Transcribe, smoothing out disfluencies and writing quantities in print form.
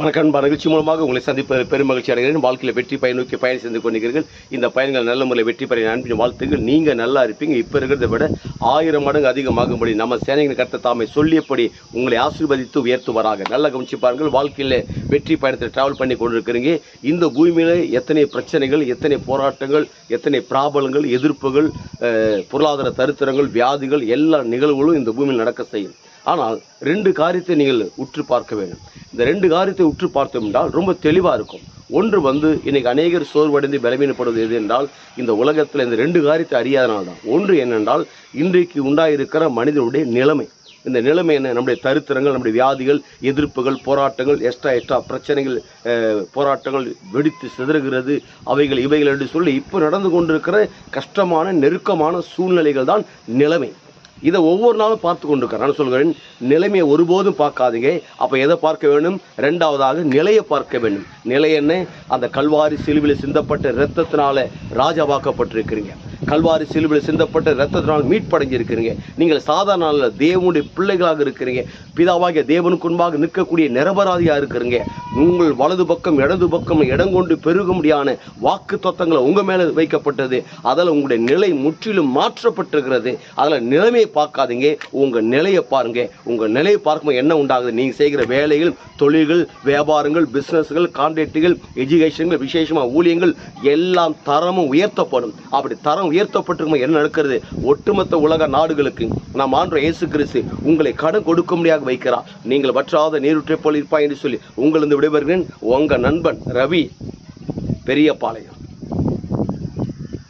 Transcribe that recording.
வணக்கம். நிகழ்ச்சி மூலமாக உங்களை சந்திப்பது பெரும் மகிழ்ச்சி அடைகிறேன். வாழ்க்கையில் வெற்றி பயன் நோக்கி பயணம் செய்து கொண்டிருக்கிறீர்கள். இந்த பயன்கள் நல்ல முறையில் வெற்றி பெற அனுப்பின வாழ்த்துக்கள். நீங்கள் நல்லா இருப்பீங்க. இப்போ இருக்கிறத விட 1000 மடங்கு அதிகமாகும்படி நம்ம சேனைகளின் கர்த்தர் தாமே சொல்லியபடி உங்களை ஆசீர்வதித்து உயர்த்துவாராக. நல்லா கவனிச்சு பாருங்கள். வாழ்க்கையில் வெற்றி பயணத்தில் டிராவல் பண்ணி கொண்டிருக்கிறீங்க. இந்த பூமியில் எத்தனை பிரச்சனைகள், எத்தனை போராட்டங்கள், எத்தனை பிராபலங்கள், எதிர்ப்புகள், பொருளாதார தரித்திரங்கள், வியாதிகள், எல்லா நிகழ்வுகளும் இந்த பூமியில் நடக்க செய்யும். ஆனால் 2 காரியத்தை நீங்கள் உற்று பார்க்க வேண்டும். இந்த 2 காரியத்தை உற்று பார்த்தோம் என்றால் ரொம்ப தெளிவாக இருக்கும். ஒன்று இன்னைக்கு அநேகர் சோர்வடைந்து பலவீனப்படுவது எது என்றால் இந்த உலகத்தில் இந்த 2 காரியத்தை அறியாதனால தான். ஒன்று என்னென்றால் இன்றைக்கு உண்டாயிருக்கிற மனிதனுடைய நிலைமை. இந்த நிலைமை என்ன? நம்முடைய தரித்திரங்கள், நம்முடைய வியாதிகள், எதிர்ப்புகள், போராட்டங்கள், எக்ஸ்ட்ரா பிரச்சனைகள், போராட்டங்கள் வெடித்து சிதறுகிறது, இவைகள் என்று சொல்லி இப்போ நடந்து கொண்டிருக்கிற கஷ்டமான நெருக்கமான சூழ்நிலைகள் தான் நிலைமை. இதை ஒவ்வொரு நாளும் பார்த்து கொண்டிருக்கிறேன். நான் சொல்கிறேன், நிலைமையை ஒருபோதும் பார்க்காதீங்க. அப்போ எதை பார்க்க வேண்டும்? 2வதாக நிலையை பார்க்க வேண்டும். நிலை என்ன? அந்த கல்வாரி சிலுவையில் சிந்தப்பட்ட இரத்தத்தினால ராஜாவாக்கப்பட்டிருக்கிறீங்க. கல்வாரி சிலுவையில் சிந்தப்பட்ட இரத்தத்தினால் மீட்படைஞ்சிருக்கிறீங்க. நீங்கள் சாதாரண தேவனுடைய பிள்ளைகளாக இருக்கிறீங்க. பிதாவாகிய தேவனுக்கு முன்பாக நிற்கக்கூடிய நிரபராதியாக இருக்கிறீங்க. உங்கள் வலது பக்கம் இடது பக்கம் இடம் கொண்டு பெருகும்படியான வாக்கு தத்தங்களை உங்கள் மேலே வைக்கப்பட்டது. அதில் உங்களுடைய நிலை முற்றிலும் மாற்றப்பட்டிருக்கிறது. அதில் நிலைமையை பார்க்காதீங்க, உங்கள் நிலையை பாருங்க. உங்கள் நிலையை பார்க்கும்போது என்ன உண்டாகுது? நீங்கள் செய்கிற வேலைகள், தொழில்கள், வியாபாரங்கள், பிஸ்னஸ்கள், கான்ட்ராக்டுகள், எஜுகேஷன்கள், விசேஷமாக ஊழியங்கள் எல்லாம் தரமும் உயர்த்தப்படும். அப்படி தரம் உயர்த்தப்பட்டிருக்கும் என்ன நடக்கிறது? ஒட்டுமொத்த உலக நாடுகளுக்கு நாம் ஆண்டவர் இயேசு கிறிஸ்து உங்களை கடன் கொடுக்க முடியாது வைக்கிறார். நீங்கள் வற்றாத நீரூற்றை போல் இருப்பாய் என்று சொல்லி உங்களிருந்து விடைபெறுகிறேன். உங்கள் நண்பன் ரவி, பெரியபாளையம்.